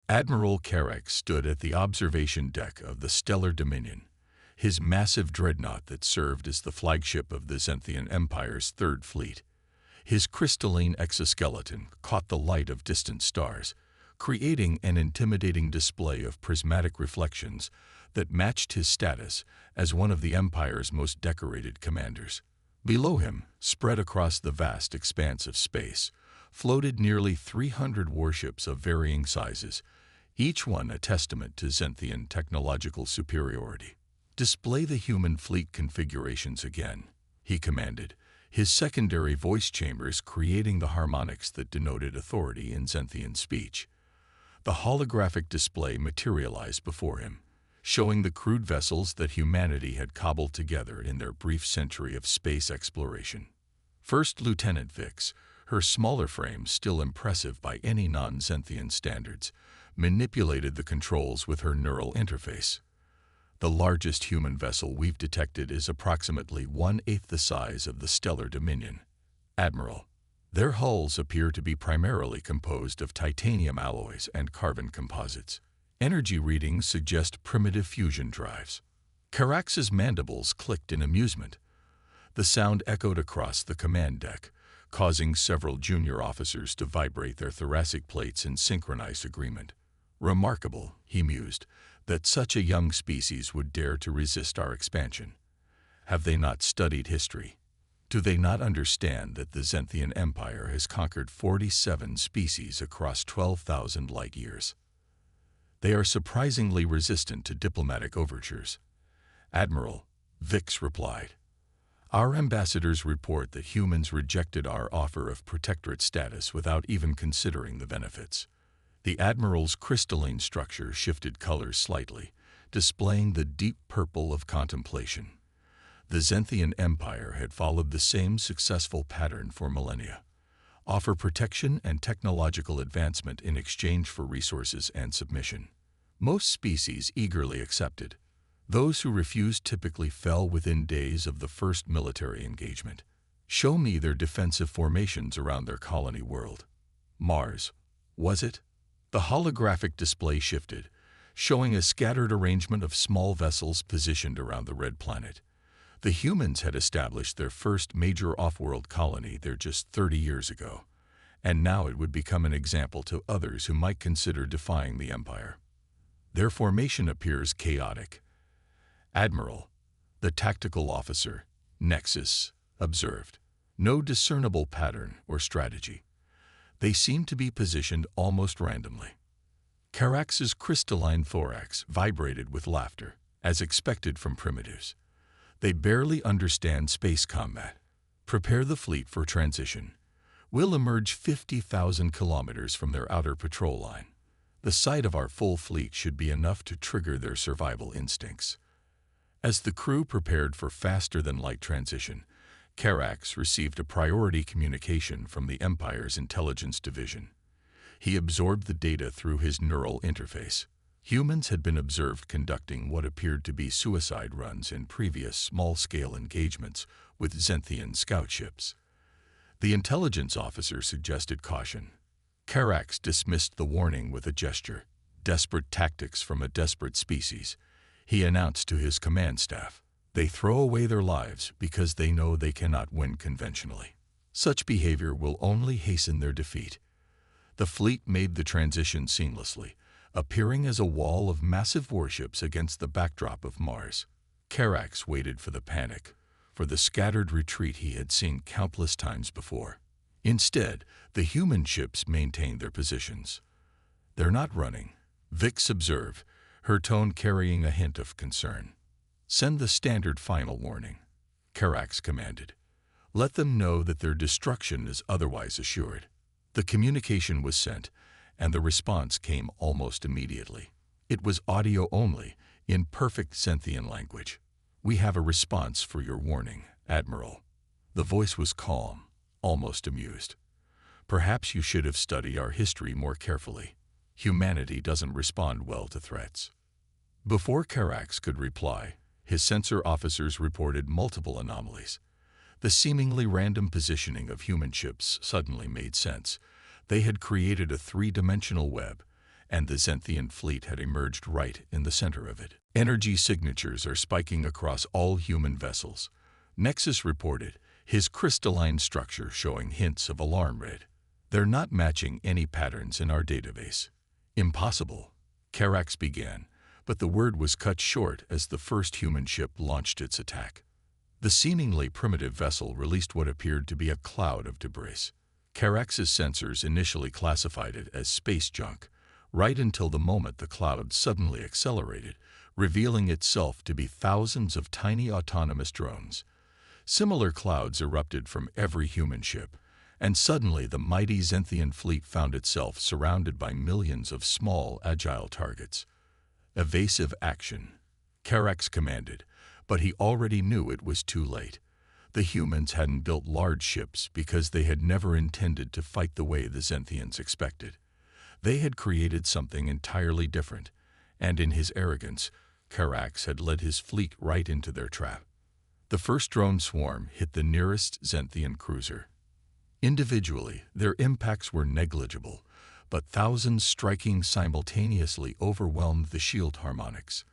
Admiral Carrack stood at the observation deck of the Stellar Dominion, his massive dreadnought that served as the flagship of the Zenthian Empire's Third Fleet. His crystalline exoskeleton caught the light of distant stars, creating an intimidating display of prismatic reflections that matched his status as one of the Empire's most decorated commanders. Below him, spread across the vast expanse of space, floated nearly 300 warships of varying sizes, each one a testament to Zenthian technological superiority. "Display the human fleet configurations again," he commanded, his secondary voice chambers creating the harmonics that denoted authority in Zenthian speech. The holographic display materialized before him, showing the crude vessels that humanity had cobbled together in their brief century of space exploration. First Lieutenant Vix, her smaller frame still impressive by any non-Zenthian standards, manipulated the controls with her neural interface. The largest human vessel we've detected is approximately 1/8 the size of the Stellar Dominion. Admiral, their hulls appear to be primarily composed of titanium alloys and carbon composites. Energy readings suggest primitive fusion drives. Carax's mandibles clicked in amusement. The sound echoed across the command deck, causing several junior officers to vibrate their thoracic plates in synchronized agreement. "Remarkable," he mused, "that such a young species would dare to resist our expansion. Have they not studied history? Do they not understand that the Zenthian Empire has conquered 47 species across 12,000 light-years? They are surprisingly resistant to diplomatic overtures." "Admiral," Vix replied, "our ambassadors report that humans rejected our offer of protectorate status without even considering the benefits." The Admiral's crystalline structure shifted colors slightly, displaying the deep purple of contemplation. The Zenthian Empire had followed the same successful pattern for millennia: offer protection and technological advancement in exchange for resources and submission. Most species eagerly accepted. Those who refused typically fell within days of the first military engagement. "Show me their defensive formations around their colony world." Mars, was it? The holographic display shifted, showing a scattered arrangement of small vessels positioned around the red planet. The humans had established their first major off-world colony there just 30 years ago, and now it would become an example to others who might consider defying the Empire. Their formation appears chaotic. "Admiral," the tactical officer, Nexus, observed, "no discernible pattern or strategy. They seem to be positioned almost randomly." Carax's crystalline thorax vibrated with laughter, as expected from primitives. "They barely understand space combat. Prepare the fleet for transition. We'll emerge 50,000 kilometers from their outer patrol line. The sight of our full fleet should be enough to trigger their survival instincts." As the crew prepared for faster-than-light transition, Carax received a priority communication from the Empire's intelligence division. He absorbed the data through his neural interface. Humans had been observed conducting what appeared to be suicide runs in previous small-scale engagements with Zenthian scout ships. The intelligence officer suggested caution. Carax dismissed the warning with a gesture. "Desperate tactics from a desperate species," he announced to his command staff. "They throw away their lives because they know they cannot win conventionally. Such behavior will only hasten their defeat." The fleet made the transition seamlessly, appearing as a wall of massive warships against the backdrop of Mars. Carax waited for the panic, for the scattered retreat he had seen countless times before. Instead, the human ships maintained their positions. "They're not running," Vix observed, her tone carrying a hint of concern. "Send the standard final warning," Carax commanded. "Let them know that their destruction is otherwise assured." The communication was sent, and the response came almost immediately. It was audio only, in perfect Zenthian language. "We have a response for your warning, Admiral." The voice was calm, almost amused. "Perhaps you should have studied our history more carefully. Humanity doesn't respond well to threats." Before Carax could reply, his sensor officers reported multiple anomalies. The seemingly random positioning of human ships suddenly made sense. They had created a three-dimensional web, and the Zenthian fleet had emerged right in the center of it. Energy signatures are spiking across all human vessels, Nexus reported, his crystalline structure showing hints of alarm red. They're not matching any patterns in our database. Impossible, Karax began, but the word was cut short as the first human ship launched its attack. The seemingly primitive vessel released what appeared to be a cloud of debris. Karax's sensors initially classified it as space junk, right until the moment the cloud suddenly accelerated, revealing itself to be thousands of tiny autonomous drones. Similar clouds erupted from every human ship, and suddenly the mighty Zenthian fleet found itself surrounded by millions of small, agile targets. Evasive action, Karax commanded, but he already knew it was too late. The humans hadn't built large ships because they had never intended to fight the way the Zenthians expected. They had created something entirely different, and in his arrogance, Karax had led his fleet right into their trap. The first drone swarm hit the nearest Zenthian cruiser. Individually, their impacts were negligible, but thousands striking simultaneously overwhelmed the shield harmonics.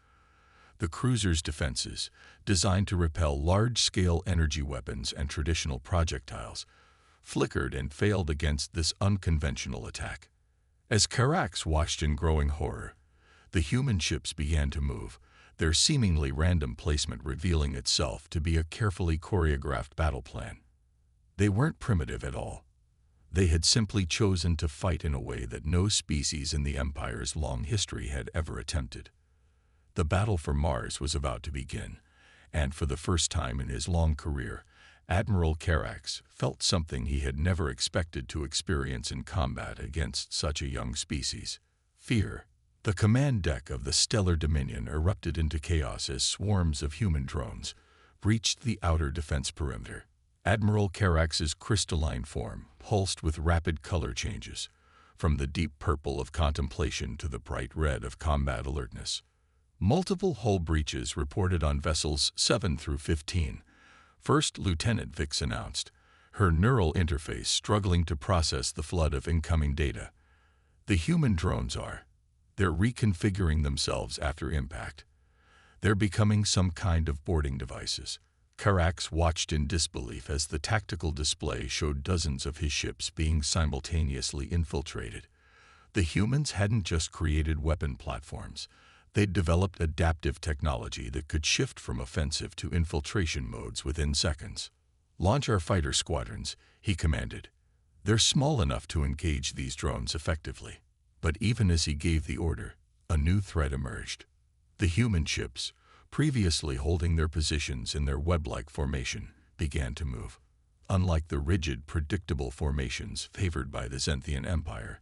The cruiser's defenses, designed to repel large-scale energy weapons and traditional projectiles, flickered and failed against this unconventional attack. As Karax watched in growing horror, the human ships began to move, their seemingly random placement revealing itself to be a carefully choreographed battle plan. They weren't primitive at all. They had simply chosen to fight in a way that no species in the Empire's long history had ever attempted. The battle for Mars was about to begin, and for the first time in his long career, Admiral Karax felt something he had never expected to experience in combat against such a young species: fear. The command deck of the Stellar Dominion erupted into chaos as swarms of human drones breached the outer defense perimeter. Admiral Karax's crystalline form pulsed with rapid color changes, from the deep purple of contemplation to the bright red of combat alertness. Multiple hull breaches reported on vessels 7 through 15. First Lieutenant Vix announced, her neural interface struggling to process the flood of incoming data. The human drones they're reconfiguring themselves after impact. They're becoming some kind of boarding devices. Karax watched in disbelief as the tactical display showed dozens of his ships being simultaneously infiltrated. The humans hadn't just created weapon platforms. They'd developed adaptive technology that could shift from offensive to infiltration modes within seconds. Launch our fighter squadrons, he commanded. They're small enough to engage these drones effectively. But even as he gave the order, a new threat emerged. The human ships, previously holding their positions in their web-like formation, began to move. Unlike the rigid, predictable formations favored by the Zenthian Empire,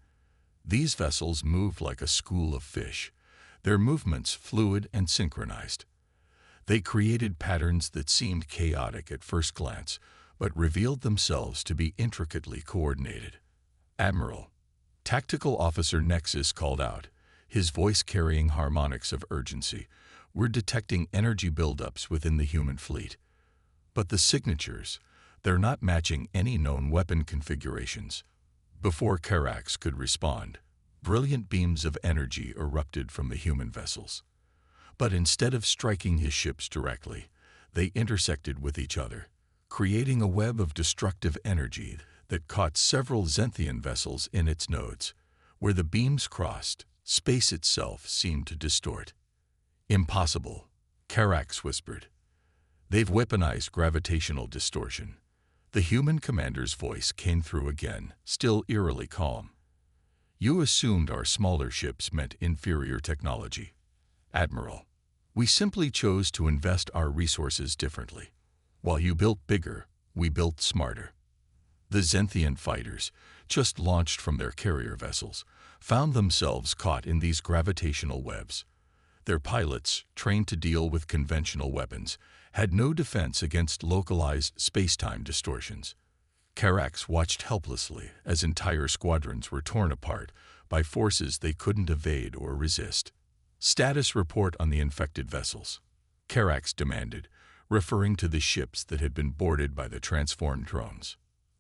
these vessels moved like a school of fish, their movements fluid and synchronized. They created patterns that seemed chaotic at first glance, but revealed themselves to be intricately coordinated. Admiral, Tactical Officer Nexus called out, his voice carrying harmonics of urgency. We're detecting energy buildups within the human fleet. But the signatures, they're not matching any known weapon configurations. Before Karax could respond, brilliant beams of energy erupted from the human vessels. But instead of striking his ships directly, they intersected with each other, creating a web of destructive energy that caught several Zenthian vessels in its nodes. Where the beams crossed, space itself seemed to distort. Impossible, Karax whispered. They've weaponized gravitational distortion. The human commander's voice came through again, still eerily calm. You assumed our smaller ships meant inferior technology. Admiral, we simply chose to invest our resources differently. While you built bigger, we built smarter. The Zenthian fighters, just launched from their carrier vessels, found themselves caught in these gravitational webs. Their pilots, trained to deal with conventional weapons, had no defense against localized space-time distortions. Karax watched helplessly as entire squadrons were torn apart by forces they couldn't evade or resist. Status report on the infected vessels, Karax demanded, referring to the ships that had been boarded by the transformed drones.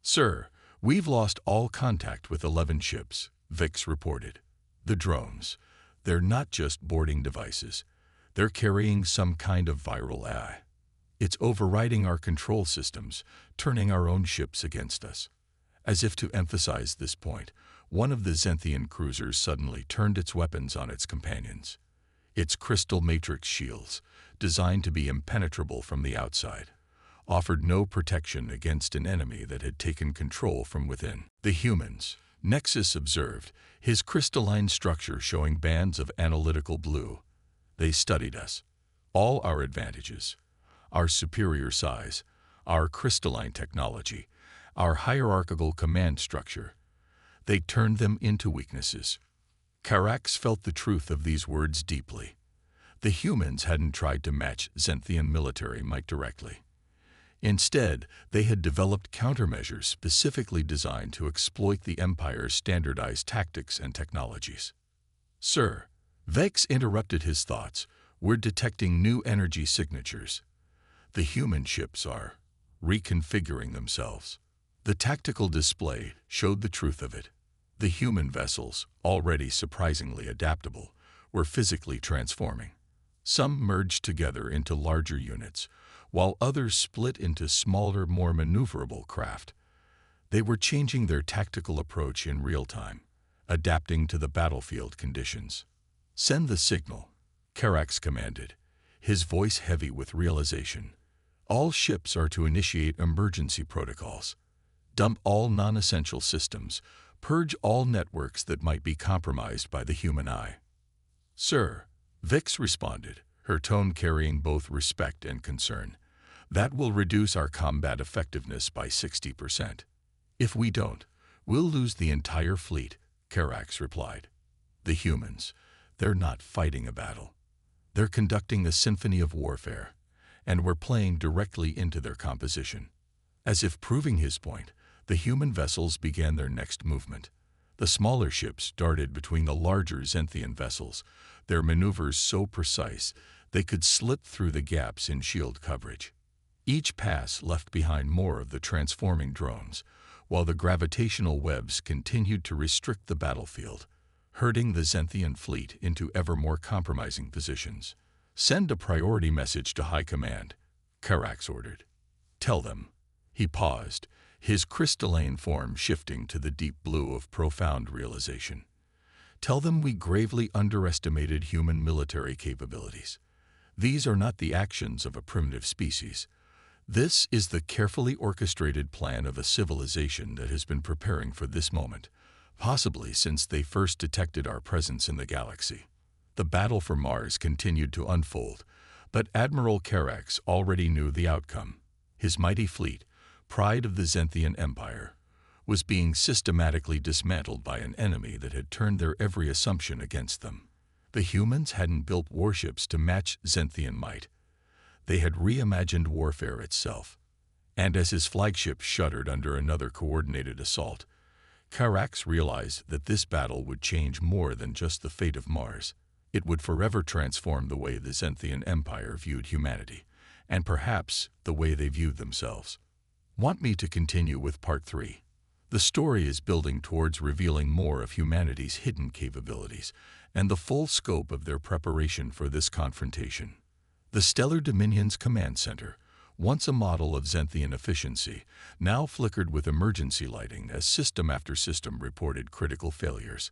Sir, we've lost all contact with 11 ships, Vix reported. The drones. They're not just boarding devices. They're carrying some kind of viral AI. It's overriding our control systems, turning our own ships against us. As if to emphasize this point, one of the Zenthian cruisers suddenly turned its weapons on its companions. Its crystal matrix shields, designed to be impenetrable from the outside, offered no protection against an enemy that had taken control from within. The humans. Nexus observed, his crystalline structure showing bands of analytical blue. They studied us. All our advantages, our superior size, our crystalline technology, our hierarchical command structure. They turned them into weaknesses. Carax felt the truth of these words deeply. The humans hadn't tried to match Zenthian military might directly. Instead, they had developed countermeasures specifically designed to exploit the Empire's standardized tactics and technologies. Sir, Vex interrupted his thoughts, we're detecting new energy signatures. The human ships are reconfiguring themselves. The tactical display showed the truth of it. The human vessels, already surprisingly adaptable, were physically transforming. Some merged together into larger units, while others split into smaller, more maneuverable craft. They were changing their tactical approach in real time, adapting to the battlefield conditions. Send the signal, Carax commanded, his voice heavy with realization. All ships are to initiate emergency protocols. Dump all non-essential systems. Purge all networks that might be compromised by the human eye. Sir, Vix responded, her tone carrying both respect and concern. That will reduce our combat effectiveness by 60%. If we don't, we'll lose the entire fleet, Carax replied. The humans, they're not fighting a battle. They're conducting a symphony of warfare, and we're playing directly into their composition. As if proving his point, the human vessels began their next movement. The smaller ships darted between the larger Zenthian vessels, their maneuvers so precise they could slip through the gaps in shield coverage. Each pass left behind more of the transforming drones, while the gravitational webs continued to restrict the battlefield, herding the Zenthian fleet into ever more compromising positions. Send a priority message to High Command, Carax ordered. Tell them. He paused, his crystalline form shifting to the deep blue of profound realization. Tell them we gravely underestimated human military capabilities. These are not the actions of a primitive species. This is the carefully orchestrated plan of a civilization that has been preparing for this moment, possibly since they first detected our presence in the galaxy. The battle for Mars continued to unfold, but Admiral Carax already knew the outcome. His mighty fleet, pride of the Zenthian Empire, was being systematically dismantled by an enemy that had turned their every assumption against them. The humans hadn't built warships to match Zenthian might. They had reimagined warfare itself. And as his flagship shuddered under another coordinated assault, Carax realized that this battle would change more than just the fate of Mars. It would forever transform the way the Zenthian Empire viewed humanity, and perhaps the way they viewed themselves. Want me to continue with Part 3? The story is building towards revealing more of humanity's hidden capabilities and the full scope of their preparation for this confrontation. The Stellar Dominion's command center, once a model of Zenthian efficiency, now flickered with emergency lighting as system after system reported critical failures.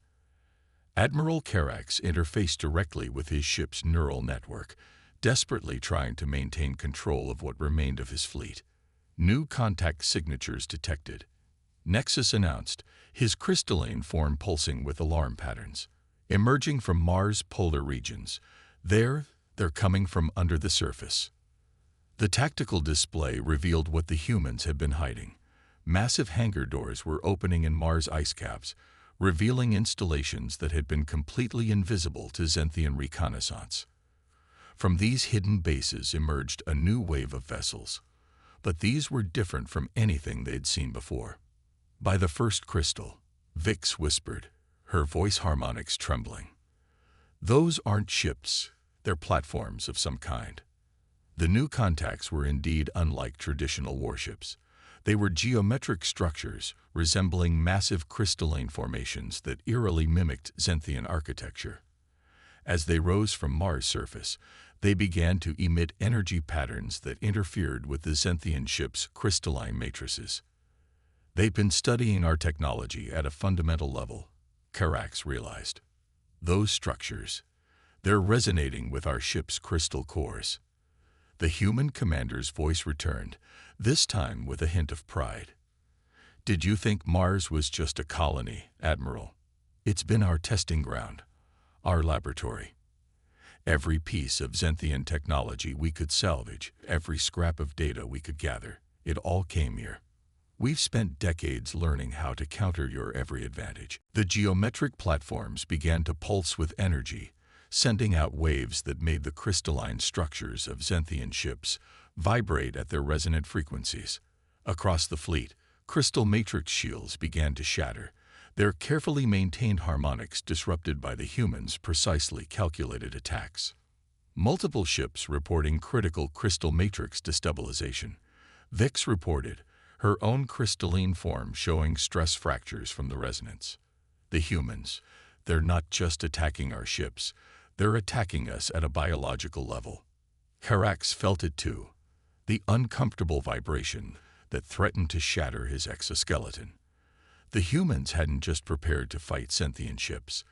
Admiral Carax interfaced directly with his ship's neural network, desperately trying to maintain control of what remained of his fleet. New contact signatures detected. Nexus announced, his crystalline form pulsing with alarm patterns. Emerging from Mars' polar regions, they're coming from under the surface. The tactical display revealed what the humans had been hiding. Massive hangar doors were opening in Mars ice caps, revealing installations that had been completely invisible to Zenthian reconnaissance. From these hidden bases emerged a new wave of vessels, but these were different from anything they'd seen before. By the first crystal, Vix whispered, her voice harmonics trembling. Those aren't ships, they're platforms of some kind. The new contacts were indeed unlike traditional warships. They were geometric structures resembling massive crystalline formations that eerily mimicked Xenthian architecture. As they rose from Mars' surface, they began to emit energy patterns that interfered with the Xenthian ship's crystalline matrices. "They've been studying our technology at a fundamental level," Karax realized. "Those structures, they're resonating with our ship's crystal cores." The human commander's voice returned, this time with a hint of pride. "Did you think Mars was just a colony, Admiral? It's been our testing ground, our laboratory. Every piece of Xenthian technology we could salvage, every scrap of data we could gather, it all came here. We've spent decades learning how to counter your every advantage." The geometric platforms began to pulse with energy, sending out waves that made the crystalline structures of Xenthian ships vibrate at their resonant frequencies. Across the fleet, crystal matrix shields began to shatter, their carefully maintained harmonics disrupted by the humans' precisely calculated attacks. Multiple ships reporting critical crystal matrix destabilization. Vix reported, her own crystalline form showing stress fractures from the resonance. The humans, they're not just attacking our ships, they're attacking us at a biological level. Karax felt it too, the uncomfortable vibration that threatened to shatter his exoskeleton. The humans hadn't just prepared to fight Xenthian ships.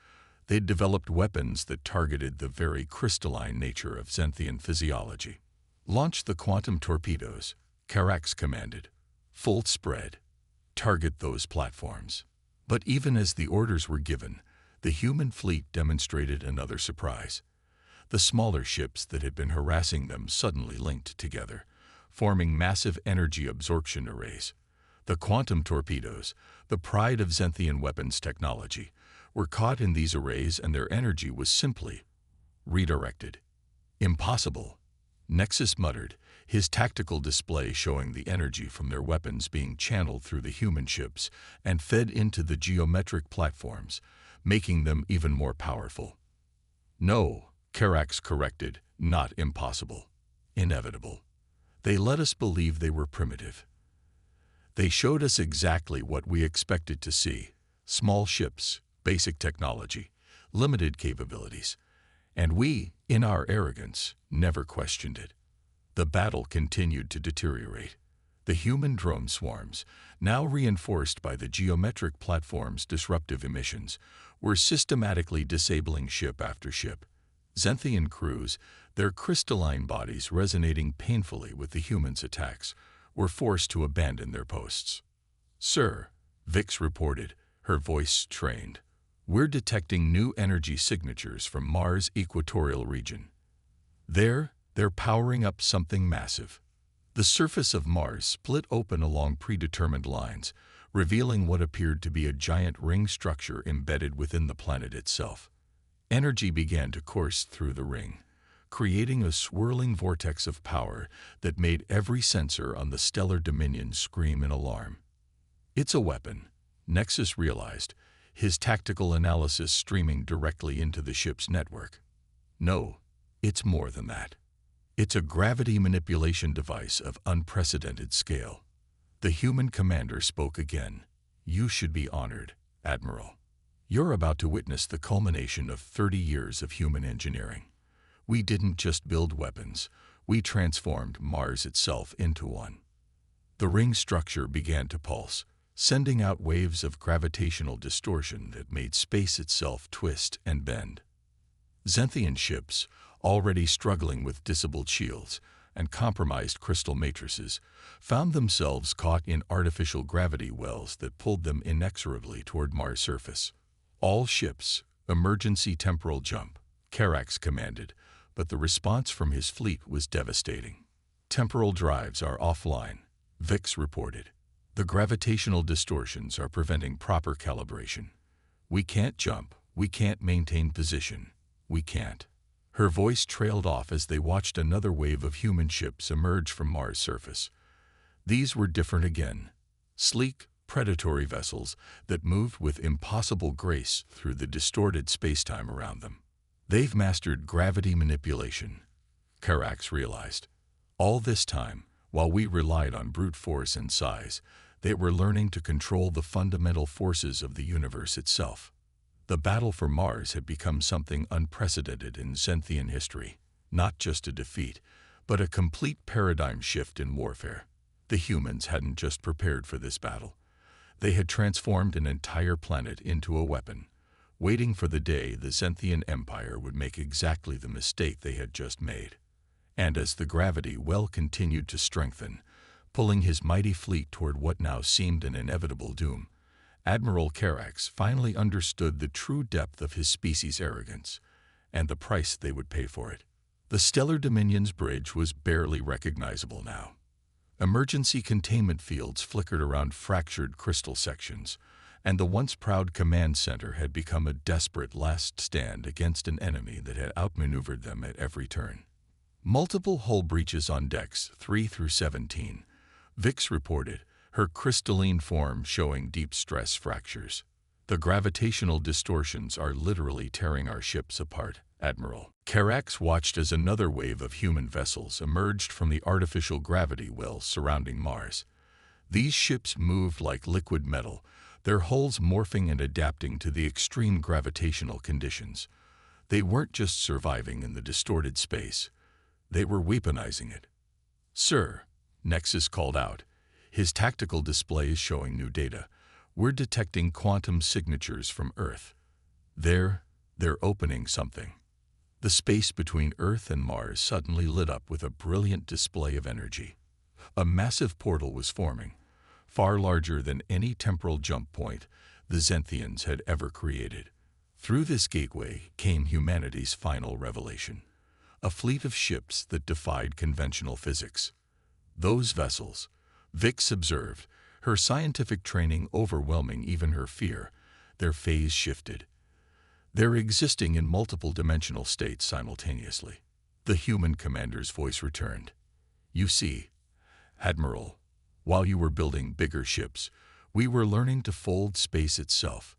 They'd developed weapons that targeted the very crystalline nature of Xenthian physiology. "Launch the quantum torpedoes," Karax commanded. "Full spread. Target those platforms." But even as the orders were given, the human fleet demonstrated another surprise. The smaller ships that had been harassing them suddenly linked together, forming massive energy absorption arrays. The quantum torpedoes, the pride of Xenthian weapons technology, were caught in these arrays and their energy was simply redirected. "Impossible," Nexus muttered, his tactical display showing the energy from their weapons being channeled through the human ships and fed into the geometric platforms, making them even more powerful. "No," Karax corrected, "not impossible. Inevitable. They let us believe they were primitive. They showed us exactly what we expected to see: small ships, basic technology, limited capabilities. And we, in our arrogance, never questioned it." The battle continued to deteriorate. The human drone swarms, now reinforced by the geometric platform's disruptive emissions, were systematically disabling ship after ship. Xenthian crews, their crystalline bodies resonating painfully with the humans' attacks, were forced to abandon their posts. "Sir," Vix reported, her voice strained, "we're detecting new energy signatures from Mars' equatorial region. They're powering up something massive." The surface of Mars split open along predetermined lines, revealing what appeared to be a giant ring structure embedded within the planet itself. Energy began to course through the ring, creating a swirling vortex of power that made every sensor on the stellar dominion scream in alarm. "It's a weapon," Nexus realized, his tactical analysis streaming directly into the ship's network. "No, it's more than that. It's a gravity manipulation device of unprecedented scale." The human commander spoke again. "You should be honored, Admiral. You're about to witness the culmination of 30 years of human engineering. We didn't just build weapons, we transformed Mars itself into one." The ring structure began to pulse, sending out waves of gravitational distortion that made space itself twist and bend. Xenthian ships, already struggling with disabled shields and compromised crystal matrices, found themselves caught in artificial gravity wells that pulled them inexorably toward Mars' surface. "All ships, emergency temporal jump," Karax commanded, but the response from his fleet was devastating. "Temporal drives are offline," Vix reported. "The gravitational distortions are preventing proper calibration. We can't jump, we can't maintain position, we can't." Her voice trailed off as they watched another wave of human ships emerge from Mars' surface. These were different again. Sleek, predatory vessels that moved with impossible grace through the distorted spacetime around them. "They've mastered gravity manipulation," Karax realized. "All this time, While we relied on brute force and size, they were learning to control the fundamental forces of the universe itself. The battle for Mars had become something unprecedented in Xanthian history, not just a defeat, but a complete paradigm shift in warfare. The humans hadn't just prepared for this battle. They had transformed an entire planet into a weapon, waiting for the day the Xanthian Empire would make exactly the mistake they had just made. And as the gravity well continued to strengthen, pulling his mighty fleet toward what now seemed an inevitable doom, Admiral Carax finally understood the true depth of his species' arrogance and the price they would pay for it. The Stellar Dominion's bridge was barely recognizable now. Emergency containment fields flickered around fractured crystal sections, and the once proud command center had become a desperate last stand against an enemy that had outmaneuvered them at every turn. Multiple hull breaches on decks 3 through 17, Vix reported, her crystalline form showing deep stress fractures. The gravitational distortions are literally tearing our ships apart, Admiral. Carax watched as another wave of human vessels emerged from the artificial gravity wells surrounding Mars. These ships moved like liquid metal, their hulls morphing and adapting to the extreme gravitational conditions. They weren't just surviving in the distorted space, they were weaponizing it. "Sir," Nexus called out, his tactical displays showing new data, "we're detecting quantum signatures from Earth. They're opening something." The space between Earth and Mars suddenly lit up with a brilliant display of energy. A massive portal was forming, far larger than any temporal jump point the Xanthians had ever created. Through this gateway came humanity's final revelation, a fleet of ships that defied conventional physics. Those vessels, Vix observed, her scientific training overwhelming even her fear, their phase shifted. They're existing in multiple dimensional states simultaneously. The human commander's voice returned. "You see, Admiral, while you were building bigger ships, we were learning to fold space itself.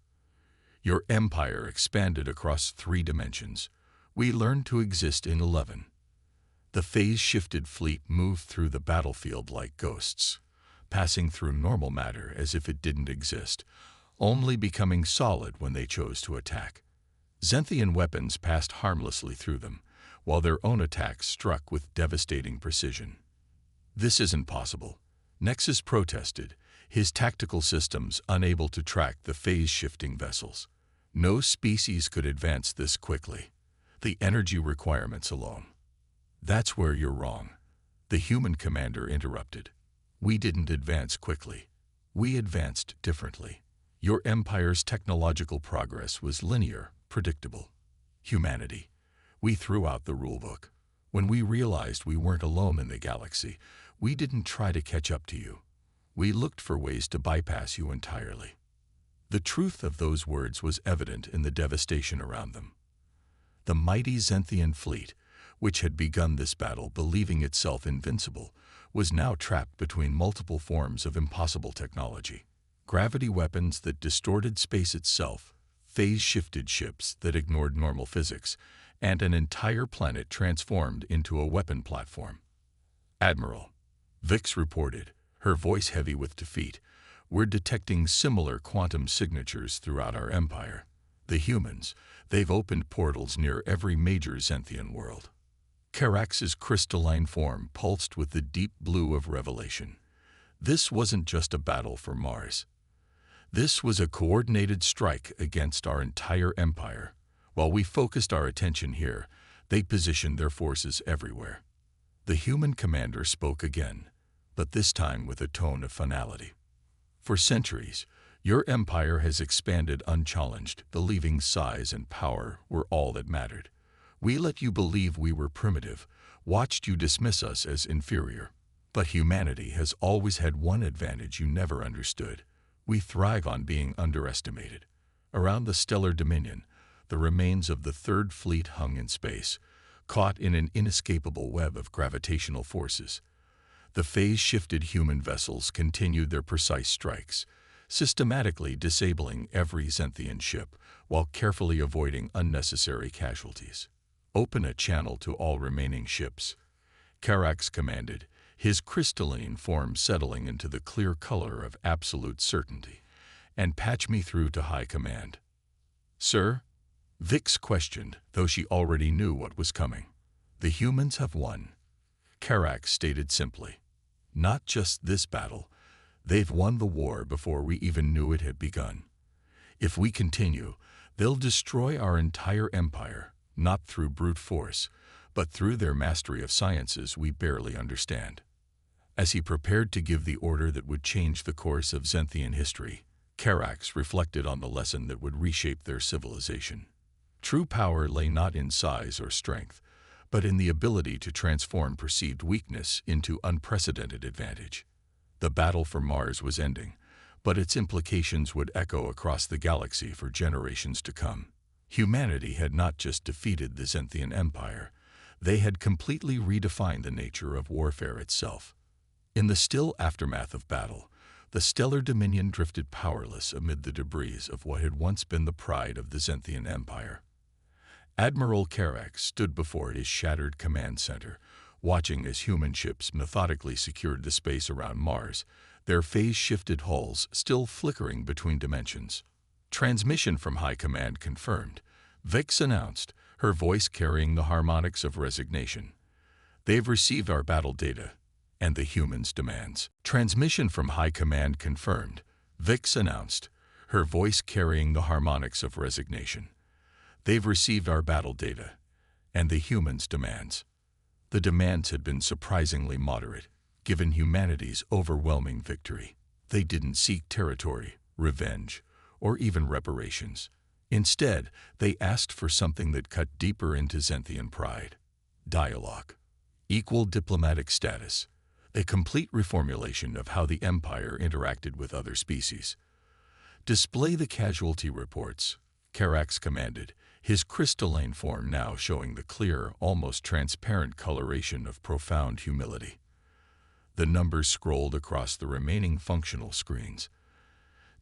Your empire expanded across 3 dimensions. We learned to exist in 11. The phase-shifted fleet moved through the battlefield like ghosts, passing through normal matter as if it didn't exist, only becoming solid when they chose to attack. Xanthian weapons passed harmlessly through them, while their own attacks struck with devastating precision. This isn't possible," Nexus protested, his tactical systems unable to track the phase-shifting vessels. "No species could advance this quickly. The energy requirements alone." "That's where you're wrong," the human commander interrupted. "We didn't advance quickly. We advanced differently. Your empire's technological progress was linear, predictable. Humanity, we threw out the rulebook. When we realized we weren't alone in the galaxy, we didn't try to catch up to you. We looked for ways to bypass you entirely." The truth of those words was evident in the devastation around them. The mighty Xanthian fleet, which had begun this battle believing itself invincible, was now trapped between multiple forms of impossible technology. Gravity weapons that distorted space itself, phase-shifted ships that ignored normal physics, and an entire planet transformed into a weapon platform. "Admiral," Vix reported, her voice heavy with defeat, "we're detecting similar quantum signatures throughout our empire. The humans, they've opened portals near every major Xanthian world." Carax's crystalline form pulsed with the deep blue of revelation. This wasn't just a battle for Mars. This was a coordinated strike against our entire empire. While we focused our attention here, they positioned their forces everywhere. The human commander spoke again, but this time with a tone of finality. "For centuries, your empire has expanded unchallenged, believing size and power were all that mattered. We let you believe we were primitive, watched you dismiss us as inferior. But humanity has always had one advantage you never understood. We thrive on being underestimated." Around the Stellar Dominion, the remains of the Third Fleet hung in space, caught in an inescapable web of gravitational forces. The phase-shifted human vessels continued their precise strikes, systematically disabling every Xanthian ship while carefully avoiding unnecessary casualties. "Open a channel to all remaining ships," Carax commanded, his crystalline form settling into the clear color of absolute certainty. "And patch me through to high command." "Sir?" Vix questioned, though she already knew what was coming. "The humans have won," Karax stated simply. "Not just this battle. They've won the war before we even knew it had begun. If we continue, they'll destroy our entire empire, not through brute force, but through their mastery of sciences we barely understand." As he prepared to give the order that would change the course of Zenthian history, Karax reflected on the lesson that would reshape their civilization. True power lay not in size or strength, but in the ability to transform perceived weakness into unprecedented advantage. The battle for Mars was ending, but its implications would echo across the galaxy for generations to come. Humanity had not just defeated the Zenthian Empire, they had completely redefined the nature of warfare itself. In the still aftermath of battle, the stellar dominion drifted powerless amid the debris of what had once been the pride of the Zenthian Empire. Admiral Karax stood before his shattered command center, watching as human ships methodically secured the space around Mars, their phase-shifted hulls still flickering between dimensions. "Transmission from High Command confirmed," Vix announced, her voice carrying the harmonics of resignation. "They've received our battle data and the humans' demands." "Transmission from High Command confirmed," Vix announced, her voice carrying the harmonics of resignation. "They've received our battle data and the humans' demands." The demands had been surprisingly moderate, given humanity's overwhelming victory. They didn't seek territory, revenge, or even reparations. Instead, they asked for something that cut deeper into Zenthian pride: dialogue, equal diplomatic status, a complete reformulation of how the Empire interacted with other species. "Display the casualty reports," Karax commanded, his crystalline form now showing the clear, almost transparent coloration of profound humility. The numbers scrolled across the remaining functional screens.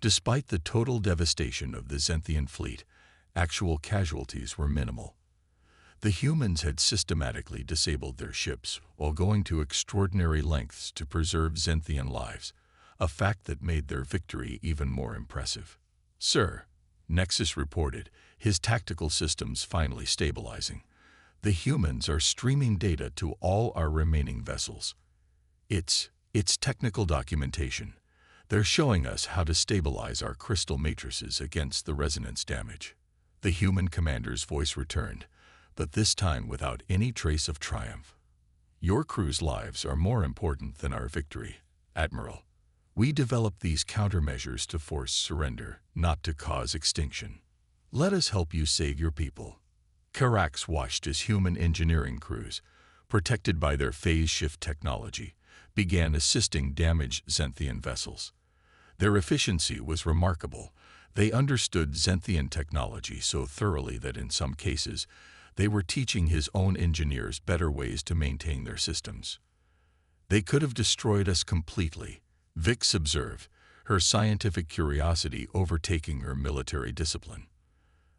Despite the total devastation of the Zenthian fleet, actual casualties were minimal. The humans had systematically disabled their ships while going to extraordinary lengths to preserve Zenthian lives, a fact that made their victory even more impressive. "Sir," Nexus reported, his tactical systems finally stabilizing, "the humans are streaming data to all our remaining vessels. It's technical documentation. They're showing us how to stabilize our crystal matrices against the resonance damage." The human commander's voice returned, but this time without any trace of triumph. "Your crew's lives are more important than our victory, Admiral. We developed these countermeasures to force surrender, not to cause extinction. Let us help you save your people." Karax watched as human engineering crews, protected by their phase-shift technology, began assisting damaged Zenthian vessels. Their efficiency was remarkable. They understood Zenthian technology so thoroughly that in some cases, they were teaching his own engineers better ways to maintain their systems. "They could have destroyed us completely," Vix observed, her scientific curiosity overtaking her military discipline.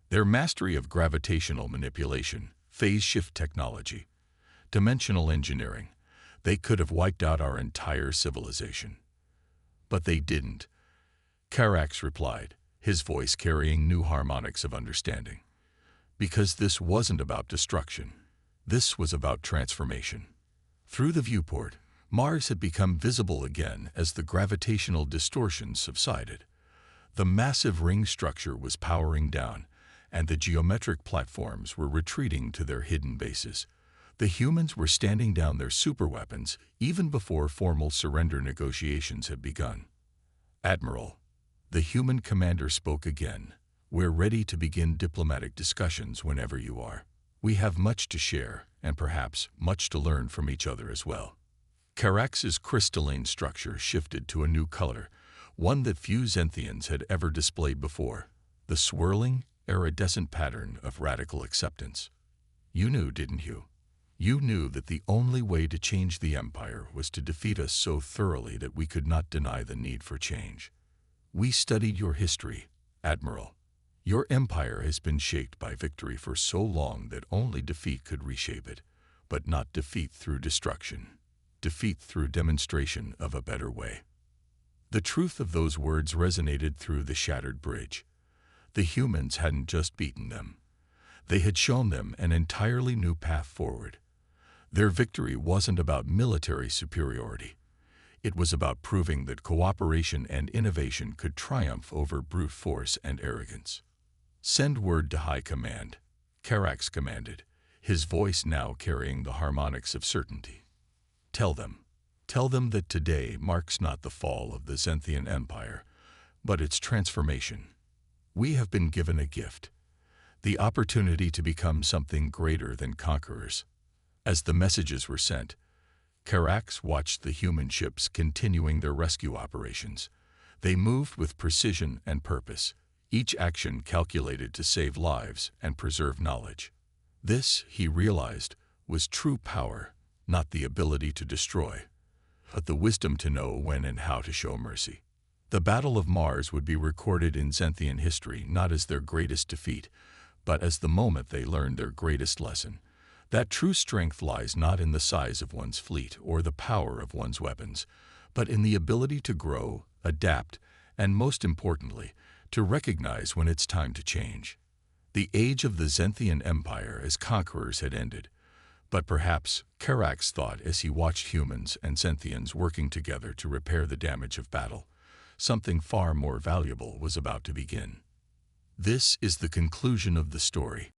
"Their mastery of gravitational manipulation, phase-shift technology, dimensional engineering, they could have wiped out our entire civilization. But they didn't," Karax replied, his voice carrying new harmonics of understanding. "Because this wasn't about destruction. This was about transformation." Through the viewport, Mars had become visible again as the gravitational distortion subsided. The massive ring structure was powering down, and the geometric platforms were retreating to their hidden bases. The humans were standing down their superweapons even before formal surrender negotiations had begun. "Admiral," the human commander spoke again, "we're ready to begin diplomatic discussions whenever you are. We have much to share, and perhaps much to learn from each other as well." Karax's crystalline structure shifted to a new color, one that few Zenthians had ever displayed before: the swirling, iridescent pattern of radical acceptance. "You knew, didn't you? You knew that the only way to change the Empire was to defeat us so thoroughly that we could not deny the need for change. We studied your history, Admiral. Your empire has been shaped by victory for so long that only defeat could reshape it, but not defeat through destruction. defeat through demonstration of a better way. The truth of those words resonated through the shattered bridge. The humans hadn't just beaten them. They had shown them an entirely new path forward. Their victory wasn't about military superiority. It was about proving that cooperation and innovation could triumph over brute force and arrogance. "Send word to High Command," Karax commanded, his voice now carrying the harmonics of certainty. Tell them that today marks not the fall of the Zenthian Empire, but its transformation. We have been given a gift, the opportunity to become something greater than conquerors." As the messages were sent, Karax watched the human ships continuing their rescue operations. They moved with precision and purpose, each action calculated to save lives and preserve knowledge. This, he realized, was true power, not the ability to destroy, but the wisdom to know when and how to show mercy. The Battle of Mars would be recorded in Zenthian history not as their greatest defeat, but as the moment they learned their greatest lesson. That true strength lies not in the size of one's fleet or the power of one's weapons, but in the ability to grow, adapt, and most importantly, to recognize when it's time to change. The age of the Zenthian Empire as conquerors had ended, but perhaps, Karax thought as he watched humans and Zenthians working together to repair the damage of battle, something far more valuable was about to begin. This is the conclusion of the story.